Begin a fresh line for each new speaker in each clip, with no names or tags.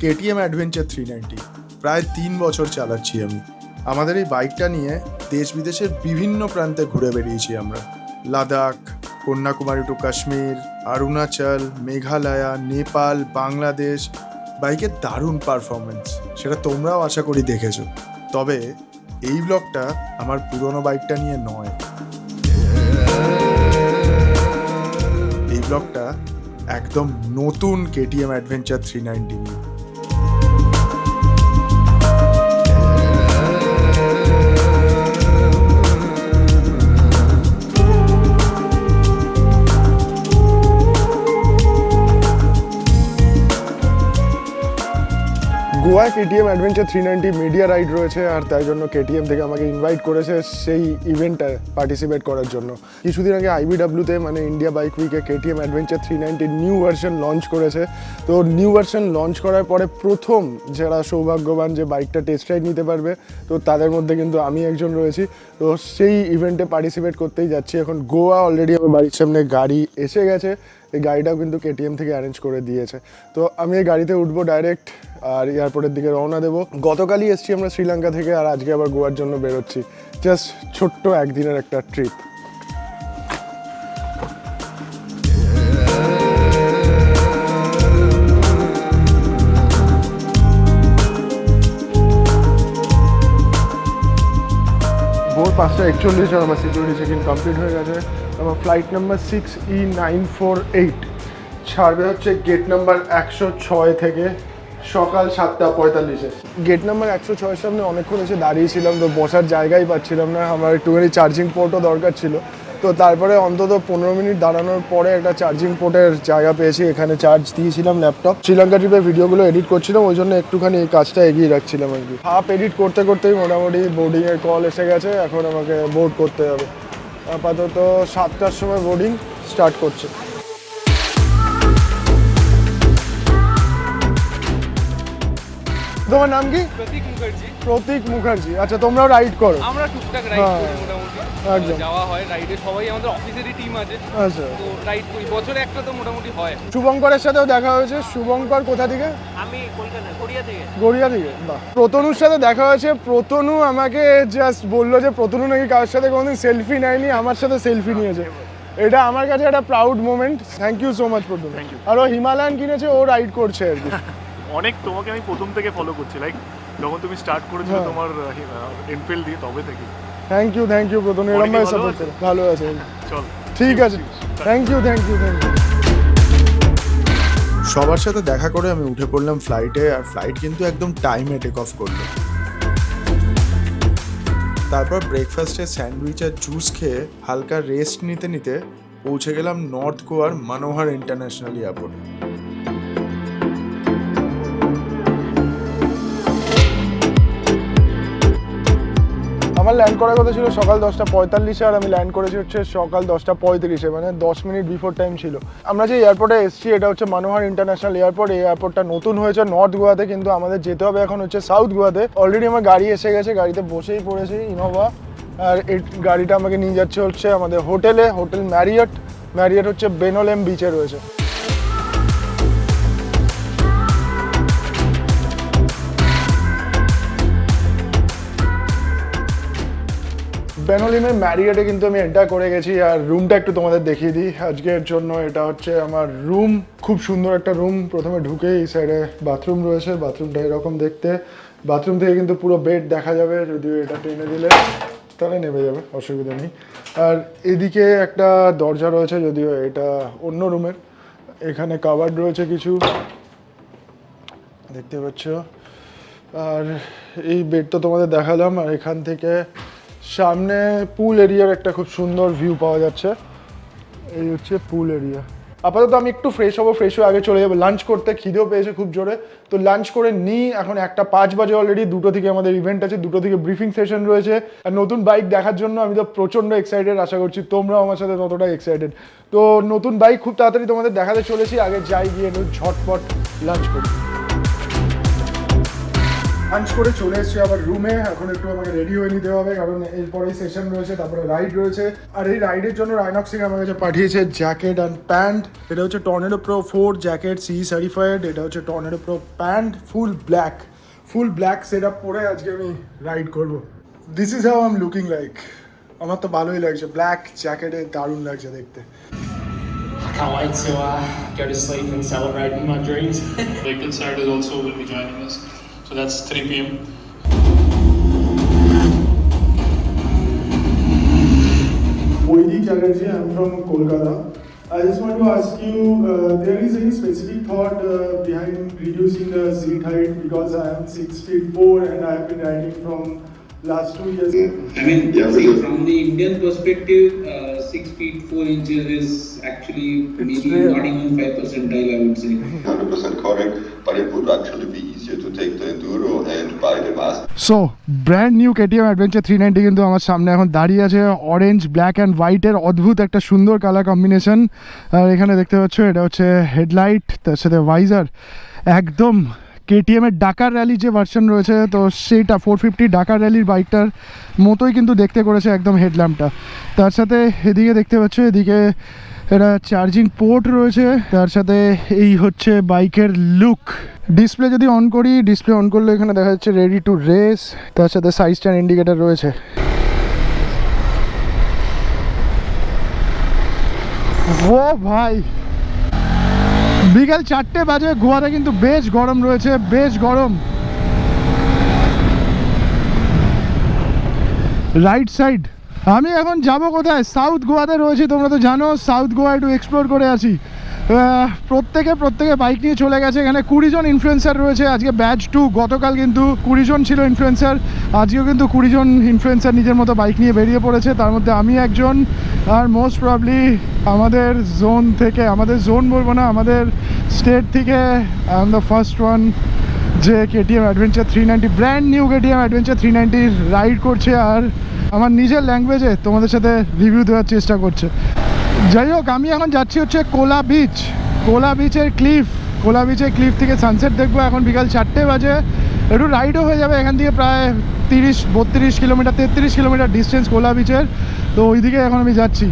KTM adventure 390 প্রায় 3 বছর চালাচ্ছি আমি। আমাদের এই বাইকটা নিয়ে দেশ বিদেশের বিভিন্ন প্রান্তে ঘুরে বেরিয়েছি আমরা। লাদাখ, কন্যাকুমারী টু কাশ্মীর, অরুণাচল, মেঘালয়া, নেপাল, বাংলাদেশ। বাইকের দারুণ পারফরমেন্স, সেটা তোমরাও আশা করি দেখেছো। তবে এই ব্লগটা আমার পুরনো বাইকটা নিয়ে নয়, এই ব্লগটা একদম নতুন কেটিএম অ্যাডভেঞ্চার 390 নিয়ে। Goa KTM adventure 390 media ride রয়েছে, আর তাই জন্য কেটিএম থেকে আমাকে ইনভাইট করেছে সেই ইভেন্টে পার্টিসিপেট করার জন্য। কিছুদিন আগে আইবিডাব্লিউতে মানে ইন্ডিয়া বাইক উইকে KTM adventure 390 new version launch করেছে। তো নিউ ভার্সন লঞ্চ করার পরে প্রথম যারা সৌভাগ্যবান যে বাইকটা টেস্ট রাইড নিতে পারবে, তো তাদের মধ্যে কিন্তু আমি একজন রয়েছি। তো সেই ইভেন্টে পার্টিসিপেট করতেই যাচ্ছি এখন গোয়া। অলরেডি আমার বাড়ির সামনে গাড়ি এসে গেছে, এই গাড়িটাও কিন্তু কেটিএম থেকে অ্যারেঞ্জ করে দিয়েছে। তো আমি এই গাড়িতে উঠবো ডাইরেক্ট আর এয়ারপোর্টের দিকে রওনা দেবো। গতকালই এসেছি আমরা শ্রীলঙ্কা থেকে, আর আজকে আবার গোয়ার জন্য বেরোচ্ছি। জাস্ট ছোট্ট একদিনের একটা ট্রিপ। ভোর 5:41 আর আমার সিকিউরিটি চেক ইন কমপ্লিট হয়ে গেছে। আমার ফ্লাইট নাম্বার 6E948 ছাড়বে হচ্ছে গেট নাম্বার 106 থেকে সকাল 7:45। গেট নাম্বার 106 সামনে অনেকক্ষণ এসে দাঁড়িয়েছিলাম, তো বসার জায়গাই পাচ্ছিলাম না। আমার একটুখানি চার্জিং পোর্টও দরকার ছিল, তো তারপরে অন্তত 15 মিনিট দাঁড়ানোর পরে একটা চার্জিং পোর্টের জায়গা পেয়েছি। এখানে চার্জ দিয়েছিলাম ল্যাপটপ। শ্রীলঙ্কা ট্রিপের ভিডিওগুলো এডিট করছিলাম, ওই জন্য একটুখানি এই কাজটা এগিয়ে রাখছিলাম আর কি। হাফ এডিট করতে করতেই মোটামুটি বোর্ডিংয়ের কল এসে গেছে। এখন আমাকে বোর্ড করতে হবে। আপাতত 7টার সময় বোর্ডিং স্টার্ট করছে। তোমার নাম কি? প্রতীক মুখার্জি। আচ্ছা, তোমরাও রাইড করো?
আমরা টুকটাক রাইড করি মোটামুটি, একদম যাওয়া হয় রাইডে। সবাই আমাদের অফিসেরই টিম আছে। আচ্ছা, তো রাইড করি বছরে একটা তো মোটামুটি হয়।
শুভঙ্করের সাথেও দেখা হয়েছে। শুভঙ্কর কোথা থেকে?
আমি কলকাতা, গড়িয়া থেকে।
গড়িয়া থেকে? বাহ। প্রতনুর সাথে দেখা হয়েছে। প্রতনু আমাকে জাস্ট বললো যে প্রতনু নাকি কারোর সাথে কোনোদিন সেলফি নেয়নি, আমার সাথে সেলফি নিয়েছে। এটা আমার কাছে একটা proud moment. Thank you so much Pratanu. আর ও হিমালয়ান কিনেছে, ও রাইড করছে আর কি।
অনেক তোমাকে আমি প্রথম থেকে ফলো করছি, লাইক যখন তুমি স্টার্ট করেছিলে তোমার এনফিল্ড দিয়ে, তবে থেকে।
থ্যাংক ইউ প্রতনু, এরকম ভাবে সাপোর্ট করে। ভালো আছে, চল ঠিক আছে। Thank you. সবার সাথে দেখা করে আমি উঠে পড়লাম ফ্লাইটে, আর ফ্লাইট কিন্তু একদম টাইমে টেক অফ করলো। তারপর ব্রেকফাস্টে স্যান্ডউইচ আর জুস খেয়ে হালকা রেস্ট নিতে নিতে পৌঁছে গেলাম নর্থ গোয়ার মনোহর ইন্টারন্যাশনাল এয়ারপোর্টে। আমার ল্যান্ড করার কথা ছিল সকাল 10:45, আর আমি ল্যান্ড করেছি হচ্ছে সকাল 10:35, মানে 10 মিনিট বিফোর টাইম ছিল। আমরা যে এয়ারপোর্টে এসেছি এটা হচ্ছে মনোহর ইন্টারন্যাশনাল এয়ারপোর্ট। এই এয়ারপোর্টটা নতুন হয়েছে নর্থ গোয়াতে, কিন্তু আমাদের যেতে হবে এখন হচ্ছে সাউথ গোয়াতে। অলরেডি আমার গাড়ি এসে গেছে, গাড়িতে বসেই পড়েছি ইনোভা। আর এই গাড়িটা আমাকে নিয়ে যাচ্ছে হচ্ছে আমাদের হোটেল ম্যারিয়ট হচ্ছে বেনোলেম বিচে রয়েছে। বেনোলিমের ম্যারিয়টে কিন্তু আমি এন্টার করে গেছি, আর রুমটা একটু তোমাদের দেখিয়ে দিই আজকের জন্য। এটা হচ্ছে আমার রুম, খুব সুন্দর একটা রুম। প্রথমে ঢুকে এই সাইডে বাথরুম রয়েছে, বাথরুমটা এরকম দেখতে। বাথরুম থেকে কিন্তু পুরো বেড দেখা যাবে, যদিও এটা টেনে দিলে তাহলে নেমে যাবে, অসুবিধা নেই। আর এদিকে একটা দরজা রয়েছে, যদিও এটা অন্য রুমের। এখানে কাভার্ড রয়েছে কিছু, দেখতে পাচ্ছ। আর এই বেড তো তোমাদের দেখালাম। আর এখান থেকে সামনে পুল এরিয়ার একটা খুব সুন্দর ভিউ পাওয়া যাচ্ছে। এই হচ্ছে পুল এরিয়া। আপাতত আমি একটু ফ্রেশ হবো, ফ্রেশ হয়ে আগে চলে যাবো লাঞ্চ করতে। খিদেও পেয়েছে খুব জোরে, তো লাঞ্চ করে নিই। এখন 1:05 বাজে অলরেডি। 2টো থেকে আমাদের ইভেন্ট আছে, 2টো থেকে ব্রিফিং সেশন রয়েছে। আর নতুন বাইক দেখার জন্য আমি তো প্রচণ্ড এক্সাইটেড। আশা করছি তোমরাও আমার সাথে ততটাই এক্সাইটেড। তো নতুন বাইক খুব তাড়াতাড়ি তোমাদের দেখাতে চলেছি। আগে যাই, গিয়ে ঝটপট লাঞ্চ করি। লাঞ্চ করে চলে এসেছি আবার রুমে। এখন একটু আমাকে রেডি হয়ে নিতে হবে, কারণ এরপরেই সেশন রয়েছে, তারপরে রাইড রয়েছে। আর এই রাইডের জন্য রাইনক্স থেকে আমার কাছে পাঠিয়েছে জ্যাকেট অ্যান্ড প্যান্ট। এটা হচ্ছে tornado pro 4 jacket, C certified. এটা হচ্ছে tornado pro pant, full black set up পরে আজকে আমি রাইড করবো। This is how I am looking like. আমার তো ভালোই লাগছে, ব্ল্যাক জ্যাকেটে দারুণ লাগছে দেখতে।
Can't wait to go to sleep and celebrate my dreams.
Vacant side is also will be joining us. So that's 3 p.m.
Boidi Chatterjee, I'm from Kolkata. I just want to ask you, there is any specific thought behind reducing the seat height, because I am 6'4" and I have been riding from last 2 years.
I mean, see, from the Indian perspective, 6 feet 4 inches is actually maybe
rare.
not even 5 percentile, I would say.
100% correct, but it would actually be easier to take the Enduro and buy the Master.
So brand new KTM adventure 390 কিন্তু আমার সামনে এখন দাঁড়িয়ে আছে। Orange, black and হোয়াইটের অদ্ভুত একটা সুন্দর কালার কম্বিনেশন। আর এখানে দেখতে পাচ্ছ এটা হচ্ছে হেডলাইট, তার সাথে ভাইজার। একদম কেটিএম এর ডাকার র্যালি যে ভার্সন রয়েছে, তো সেইটা 450 ডাকার র্যালির বাইকটার মতোই কিন্তু দেখতে করেছে একদম হেডল্যাম্পটা। তার সাথে এদিকে দেখতে পাচ্ছ, এদিকে এটা চার্জিং পোর্ট রয়েছে। তার সাথে এই হচ্ছে বাইকের লুক। ডিসপ্লে যদি অন করি, ডিসপ্লে অন করলে এখানে দেখা যাচ্ছে রেডি টু রেস। তার সাথে সাইড স্ট্যান্ড ইন্ডিকেটার রয়েছে। ও ভাই, বিকাল 4টে বাজে, গোয়াতে কিন্তু বেশ গরম রয়েছে, বেশ গরম। রাইট সাইড আমি এখন যাব কোথায়? সাউথ গোয়াতে রয়েছি, তোমরা তো জানো। সাউথ গোয়া একটু এক্সপ্লোর করে আছি। প্রত্যেকে বাইক নিয়ে চলে গেছে। এখানে 20 জন ইনফ্লুয়েন্সার রয়েছে, আজকে ব্যাচ 2। গতকাল কিন্তু 20 জন ছিল ইনফ্লুয়েন্সার, আজকেও কিন্তু 20 জন ইনফ্লুয়েন্সার নিজের মতো বাইক নিয়ে বেরিয়ে পড়েছে। তার মধ্যে আমি একজন। আর মোস্ট প্রবলি আমাদের জোন থেকে, আমাদের জোন বলবো না, আমাদের স্টেট থেকে I am the first one যে KTM adventure 390, brand new KTM adventure 390 ride করছে। আর আমার নিজের ল্যাঙ্গুয়েজে তোমাদের সাথে রিভিউ দেওয়ার চেষ্টা করছে। যাই হোক, আমি এখন যাচ্ছি হচ্ছে কোলা বিচের ক্লিফ থেকে সানসেট দেখবো। এখন বিকাল 4টে বাজে, একটু রাইডও হয়ে যাবে এখান থেকে। প্রায় 30-32 কিলোমিটার, 33 কিলোমিটার ডিস্টেন্স কোলা বিচের। তো ওইদিকে এখন আমি যাচ্ছি।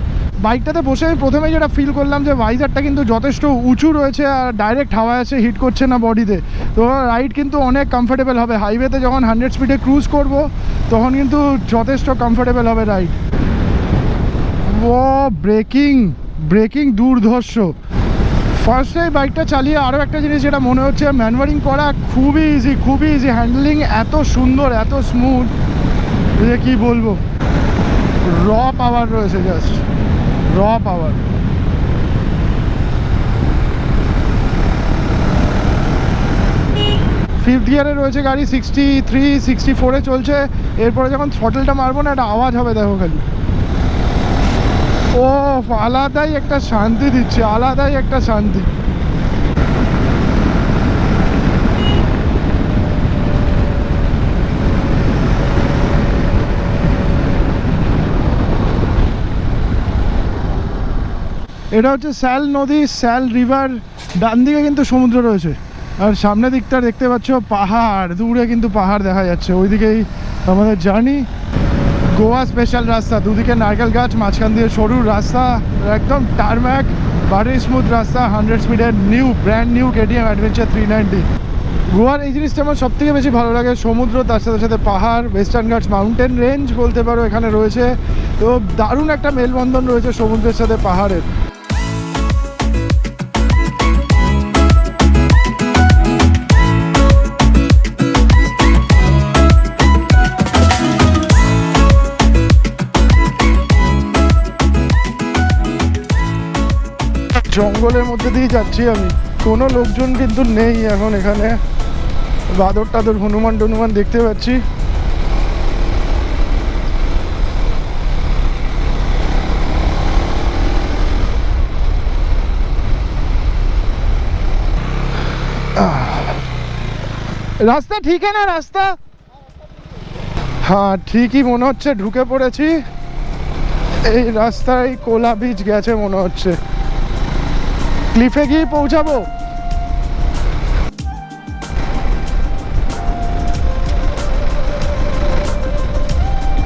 বাইকটাতে বসে আমি প্রথমেই যেটা ফিল করলাম যে ভাইজারটা কিন্তু যথেষ্ট উঁচু রয়েছে, আর ডাইরেক্ট হাওয়া আছে, হিট করছে না বডিতে। তো রাইড কিন্তু অনেক কমফোর্টেবল হবে। হাইওয়েতে যখন 100 স্পিডে ক্রুজ করব, তখন কিন্তু যথেষ্ট কমফোর্টেবল হবে রাইড। ও ব্রেকিং দুর্ধর্ষ। ফার্স্টে বাইকটা চালিয়ে আরও একটা জিনিস যেটা মনে হচ্ছে, ম্যানুভারিং করা খুবই ইজি। হ্যান্ডলিং এত সুন্দর, এত স্মুথ যে কী বলবো। র পাওয়ার রয়েছে, জাস্ট র পাওয়ার। ফিফথ গিয়ারে রয়েছে গাড়ি, 63-64-এ চলছে। এরপরে যখন থ্রটলটা মারবো না, একটা আওয়াজ হবে, দেখো খালি। ও আলাদাই একটা শান্তি দিচ্ছে, আলাদাই একটা শান্তি। এটা হচ্ছে স্যাল নদী, স্যাল রিভার। ডান দিকে কিন্তু সমুদ্র রয়েছে, আর সামনের দিকটা দেখতে পাচ্ছ পাহাড়, দূরে কিন্তু পাহাড় দেখা যাচ্ছে। ওইদিকেই আমাদের জার্নি। গোয়া স্পেশাল রাস্তা, দুদিকে নারকেল গাছ, মাঝখান দিয়ে সরু রাস্তা, একদম টারম্যাক, ভারি স্মুথ রাস্তা। 100 স্পিডের ব্র্যান্ড নিউ কেটিএম অ্যাডভেঞ্চার 390। গোয়ার এই জিনিসটা আমার সব থেকে বেশি ভালো লাগে, সমুদ্র, তার সাথে সাথে পাহাড়, ওয়েস্টার্ন ঘাটস মাউন্টেন রেঞ্জ বলতে পারো এখানে রয়েছে। তো দারুণ একটা মেলবন্ধন রয়েছে সমুদ্রের সাথে পাহাড়ের। জঙ্গলের মধ্যে দিয়ে যাচ্ছি আমি, কোনো লোকজন কিন্তু নেই এখন এখানে। বাদর টাদর, হনুমান দেখতে পাচ্ছি। রাস্তা ঠিক না? রাস্তা হ্যাঁ ঠিকই মনে হচ্ছে, ঢুকে পড়েছি। এই রাস্তায় কোলা বিচ গেছে মনে হচ্ছে। ক্লিফে গিয়ে পৌঁছাবো।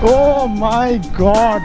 Oh my god!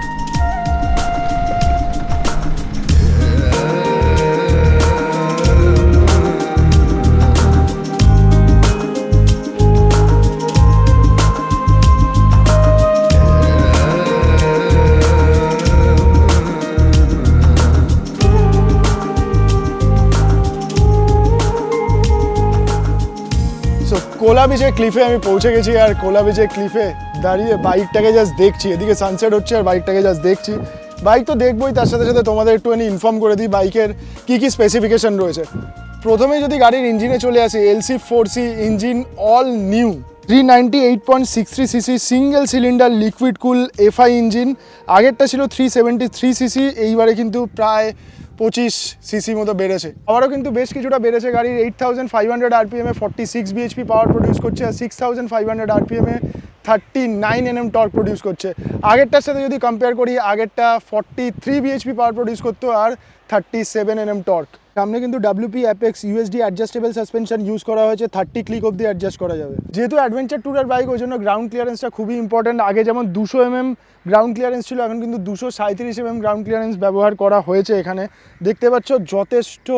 কোলা বিচের ক্লিফে আমি পৌঁছে গেছি, আর কোলা বিচের ক্লিফে দাঁড়িয়ে বাইকটাকে জাস্ট দেখছি, এদিকে সানসেট হচ্ছে আর বাইকটাকে জাস্ট দেখছি। বাইক তো দেখবোই, তার সাথে সাথে তোমাদের একটুখানি ইনফর্ম করে দিই বাইকের কী কী স্পেসিফিকেশন রয়েছে। প্রথমেই যদি গাড়ির ইঞ্জিনে চলে আসি, LC4C engine, all new 398.63 CC single cylinder liquid কুল FI ইঞ্জিন। আগেরটা ছিল 373 সিসি, এইবারে কিন্তু প্রায় 25 সিসি মতো বেড়েছে। আবারও কিন্তু বেশ কিছুটা বেড়েছে। গাড়ির 8500 RPM এ 46 bhp পাওয়ার প্রডিউস করছে, আর 6500 RPM এ 39 Nm টর্ক প্রডিউস করছে। আগেরটার সাথে যদি কম্পেয়ার করি, আগেরটা 43 bhp পাওয়ার প্রডিউস করতো আর 37 Nm টর্ক। সামনে কিন্তু WP apex USD adjustable suspension use করা হয়েছে, 30 ক্লিক অবধি অ্যাডজাস্ট করা যাবে। যেহেতু অ্যাডভেঞ্চার ট্যুরের বাইক, ওই জন্য গ্রাউন্ড ক্লিয়ারেন্সটা খুবই ইম্পর্টেন্ট। আগে যেমন 200 mm গ্রাউন্ড ক্লিয়ারেন্স ছিল, এখন কিন্তু 237 mm গ্রাউন্ড ক্লিয়ারেন্স ব্যবহার করা হয়েছে। এখানে দেখতে পাচ্ছ যথেষ্ট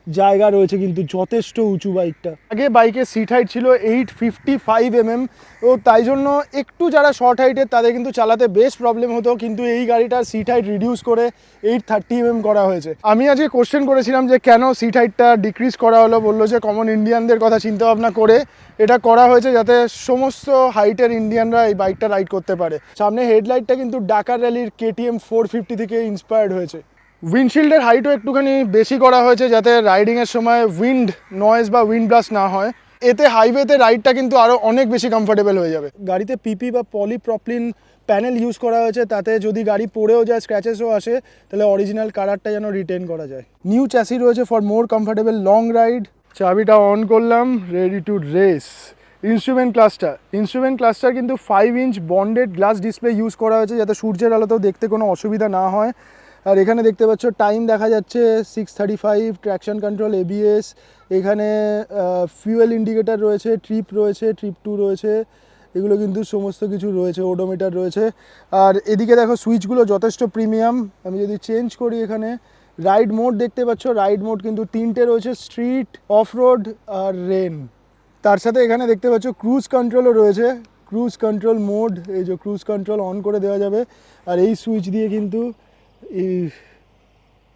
জায়গা রয়েছে, কিন্তু যথেষ্ট উঁচু বাইকটা। আগে বাইকের সিট হাইট ছিল 855 mm, ও তাই জন্য একটু যারা শর্ট হাইটের তাদের কিন্তু চালাতে বেশ প্রবলেম হতো, কিন্তু এই গাড়িটার সিট হাইট রিডিউস করে 830 mm করা হয়েছে। আমি আজকে কোশ্চেন করেছিলাম যে কেন সিট হাইটটা ডিক্রিজ করা হলো, বললো যে কমন ইন্ডিয়ানদের কথা চিন্তা ভাবনা করে এটা করা হয়েছে, যাতে সমস্ত হাইটের ইন্ডিয়ানরা এই বাইকটা রাইড করতে পারে। সামনে হেডলাইটটা কিন্তু ডাকার র্যালির KTM 450 থেকে ইন্সপায়ার্ড হয়েছে। উইন্ডশিল্ডের হাইটও একটুখানি বেশি করা হয়েছে, যাতে রাইডিংয়ের সময় উইন্ড নয়েজ বা উইন্ড ব্লাস্ট না হয়। এতে হাইওয়েতে রাইডটা কিন্তু আরও অনেক বেশি কমফোর্টেবল হয়ে যাবে। গাড়িতে PP বা পলিপ্রপলিন প্যানেল ইউজ করা হয়েছে, তাতে যদি গাড়ি পড়েও যায়, স্ক্র্যাচেসও আসে, তাহলে অরিজিনাল কালারটা যেন রিটেন করা যায়। নিউ চ্যাসি রয়েছে for more comfortable long ride. চাবিটা অন করলাম, ready to race. Instrument cluster কিন্তু 5 inch bonded glass display use করা হয়েছে, যাতে সূর্যের আলোতেও দেখতে কোনো অসুবিধা না হয়। আর এখানে দেখতে পাচ্ছ টাইম দেখা যাচ্ছে 6:35, ট্র্যাকশন কন্ট্রোল, ABS, এখানে ফিউয়েল ইন্ডিকেটার রয়েছে, ট্রিপ 2 রয়েছে, এগুলো কিন্তু সমস্ত কিছু রয়েছে, ওডোমিটার রয়েছে। আর এদিকে দেখো সুইচগুলো যথেষ্ট প্রিমিয়াম। আমি যদি চেঞ্জ করি, এখানে রাইড মোড দেখতে পাচ্ছ, রাইড মোড কিন্তু 3টে রয়েছে, স্ট্রিট, অফ রোড আর রেন। তার সাথে এখানে দেখতে পাচ্ছ ক্রুজ কন্ট্রোলও রয়েছে, ক্রুজ কন্ট্রোল মোড, এই যে ক্রুজ কন্ট্রোল অন করে দেওয়া যাবে। আর এই সুইচ দিয়ে কিন্তু এই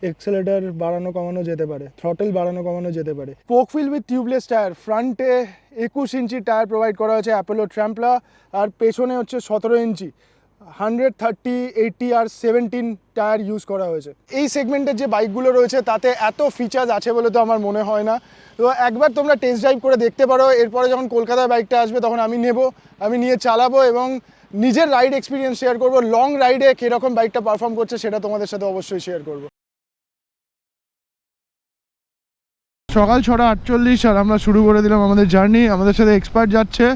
এক্সেলেটার বাড়ানো কমানো যেতে পারে, থ্রটেল বাড়ানো কমানো যেতে পারে। Spoke wheel with tubeless tyre, ফ্রন্টে 21 ইঞ্চি টায়ার প্রোভাইড করা হয়েছে অ্যাপোলো ট্র্যাম্পলা, আর পেছনে হচ্ছে 17 ইঞ্চি 130, 80 আর 17 টায়ার ইউজ করা হয়েছে। এই সেগমেন্টের যে বাইকগুলো রয়েছে তাতে এত ফিচার্স আছে বলে তো আমার মনে হয় না। তো একবার তোমরা টেস্ট ড্রাইভ করে দেখতে পারো। এরপরে যখন কলকাতায় বাইকটা আসবে তখন আমি নেব, আমি নিয়ে চালাবো এবং নিজের রাইড এক্সপিরিয়েন্স শেয়ার করবো। লং রাইডে কীরকম বাইকটা পারফর্ম করছে সেটা তোমাদের সাথে অবশ্যই শেয়ার করবো। সকাল 6:48 আর আমরা শুরু করে দিলাম আমাদের জার্নি। আমাদের সাথে এক্সপার্ট যাচ্ছে,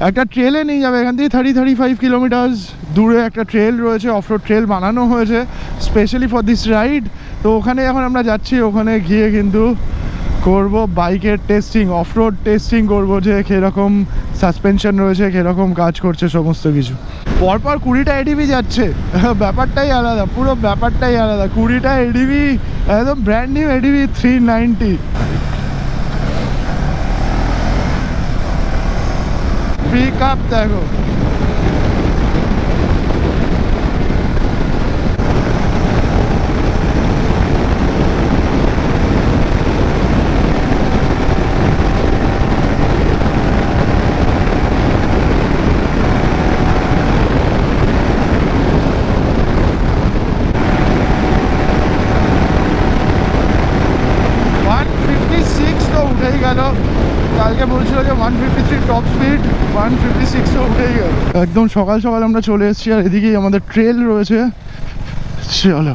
একটা ট্রেলে নিয়ে যাবে এখান থেকে 35 কিলোমিটার্স দূরে একটা ট্রেল রয়েছে, অফরোড ট্রেল বানানো হয়েছে স্পেশালি ফর দিস রাইড। তো ওখানে এখন আমরা যাচ্ছি, ওখানে গিয়ে কিন্তু করব বাইকের টেস্টিং, অফরোড টেস্টিং করব, যে কীরকম সাসপেনশন রয়েছে, কীরকম কাজ করছে সমস্ত কিছু। পরপর 20টা ADV যাচ্ছে, ব্যাপারটাই আলাদা, পুরো ব্যাপারটাই আলাদা। 20টা ADV, একদম brand new ADV 390। Pick up দেখো, কালকে বলছিল যে 153 টপ স্পিড, 156 তো উঠেই গেল। একদম সকাল সকাল আমরা চলে এসেছি, আর এদিকেই আমাদের ট্রেল রয়েছে। চলো,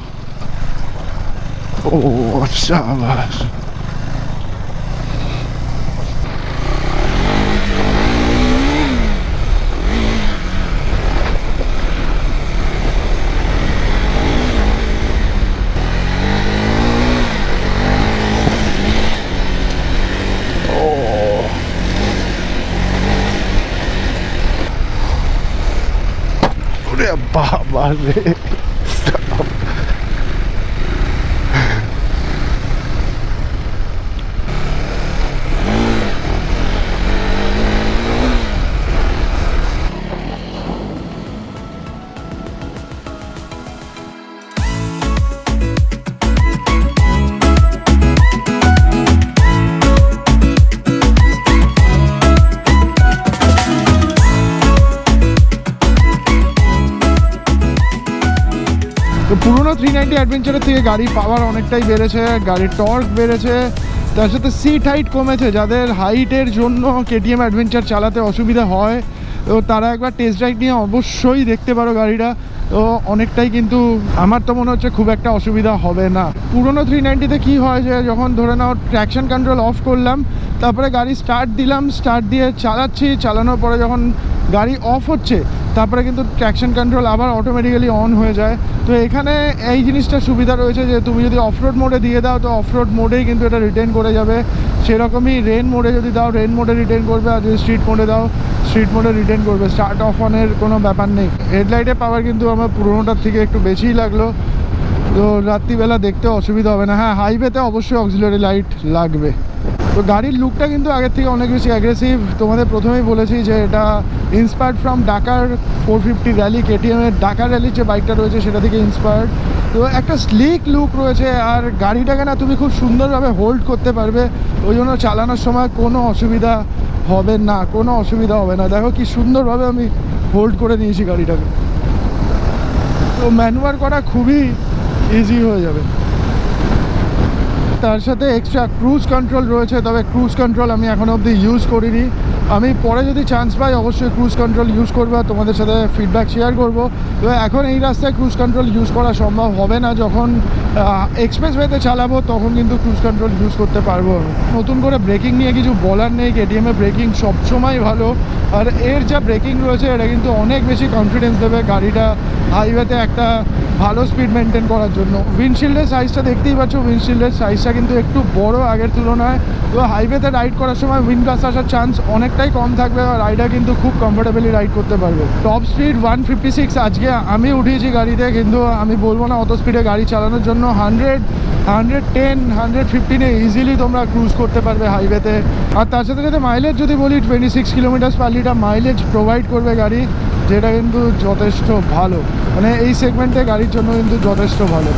ও শাবাশ। ওরে বাবা রে, তো পুরোনো 390 অ্যাডভেঞ্চারের থেকে গাড়ির পাওয়ার অনেকটাই বেড়েছে, গাড়ির টর্ক বেড়েছে, তার সাথে সিট হাইট কমেছে। যাদের হাইটের জন্য কেটিএম অ্যাডভেঞ্চার চালাতে অসুবিধা হয় তো তারা একবার টেস্ট রাইড নিয়ে অবশ্যই দেখতে পারো গাড়িটা। তো অনেকটাই কিন্তু আমার তো মনে হচ্ছে খুব একটা অসুবিধা হবে না। পুরোনো 390-তে কী হয় যে যখন ধরে নাও ট্র্যাকশন কন্ট্রোল অফ করলাম, তারপরে গাড়ি স্টার্ট দিলাম, স্টার্ট দিয়ে চালাচ্ছি, চালানোর পরে যখন গাড়ি অফ হচ্ছে তারপরে কিন্তু ট্র্যাকশন কন্ট্রোল আবার অটোমেটিক্যালি অন হয়ে যায়। তো এখানে এই জিনিসটা সুবিধা রয়েছে যে তুমি যদি অফরোড মোডে দিয়ে দাও তো অফরোড মোডেই কিন্তু এটা রিটেন করে যাবে, সেরকমই রেন মোডে যদি দাও রেন মোডে রিটেন করবে, আর যদি স্ট্রিট মোডে দাও স্ট্রিট মোডে রিটেন করবে। স্টার্ট অফ অনের কোনো ব্যাপার নেই। হেডলাইটের পাওয়ার কিন্তু আমার পুরোনোটার থেকে একটু বেশিই লাগলো, তো রাত্রিবেলা দেখতে অসুবিধা হবে না। হ্যাঁ, হাইওয়েতে অবশ্যই অক্সিলারি লাইট লাগবে। তো গাড়ির লুকটা কিন্তু আগের থেকে অনেক বেশি অ্যাগ্রেসিভ। তোমাদের প্রথমেই বলেছি যে এটা ইন্সপায়ার্ড ফ্রম ডাকার 450 র্যালি, কেটিএমের ডাকার র্যালির যে বাইকটা রয়েছে সেটা থেকে ইন্সপায়ার্ড। তো একটা স্লিক লুক রয়েছে, আর গাড়িটাকে না তুমি খুব সুন্দরভাবে হোল্ড করতে পারবে, ওই জন্য চালানোর সময় কোনো অসুবিধা হবে না, কোনো অসুবিধা হবে না। দেখো কি সুন্দরভাবে আমি হোল্ড করে নিয়েছি গাড়িটাকে, তো ম্যানুভার করা খুবই ইজি হয়ে যাবে। তার সাথে এক্সট্রা ক্রুজ কন্ট্রোল রয়েছে, তবে ক্রুজ কন্ট্রোল আমি এখনও অবধি ইউজ করিনি। আমি পরে যদি চান্স পাই অবশ্যই ক্রুজ কন্ট্রোল ইউজ করবো আর তোমাদের সাথে ফিডব্যাক শেয়ার করবো। তো এখন এই রাস্তায় ক্রুজ কন্ট্রোল ইউজ করা সম্ভব হবে না, যখন এক্সপ্রেসওয়েতে চালাবো তখন কিন্তু ক্রুজ কন্ট্রোল ইউজ করতে পারবো। নতুন করে ব্রেকিং নিয়ে কিছু বলার নেই, কেটিএমের ব্রেকিং সবসময় ভালো, আর এর যা ব্রেকিং রয়েছে এটা কিন্তু অনেক বেশি কনফিডেন্স দেবে গাড়িটা হাইওয়েতে একটা ভালো স্পিড মেনটেন করার জন্য। উইন্ডশিল্ডের সাইজটা দেখতেই পাচ্ছ, উইন্ডশিল্ডের সাইজটা কিন্তু একটু বড় আগের তুলনায়। তো হাইওয়েতে রাইড করার সময় উইন্ড গাস আসার চান্স অনেকটাই কম থাকবে, আর রাইডার কিন্তু খুব কমফোর্টেবলি রাইড করতে পারবে। টপ স্পিড 156 আজকে আমি উঠিয়েছি গাড়িতে, কিন্তু আমি বলবো না অত স্পিডে গাড়ি চালানোর জন্য। 100, 110, 115-এ ইজিলি তোমরা ক্রুজ করতে পারবে হাইওয়েতে। আর তার সাথে সাথে মাইলেজ যদি বলি 26 কিলোমিটার/লিটার মাইলেজ প্রোভাইড করবে গাড়ি, যেটা কিন্তু যথেষ্ট ভালো, মানে এই সেগমেন্টে গাড়ির জন্য কিন্তু যথেষ্ট ভালো।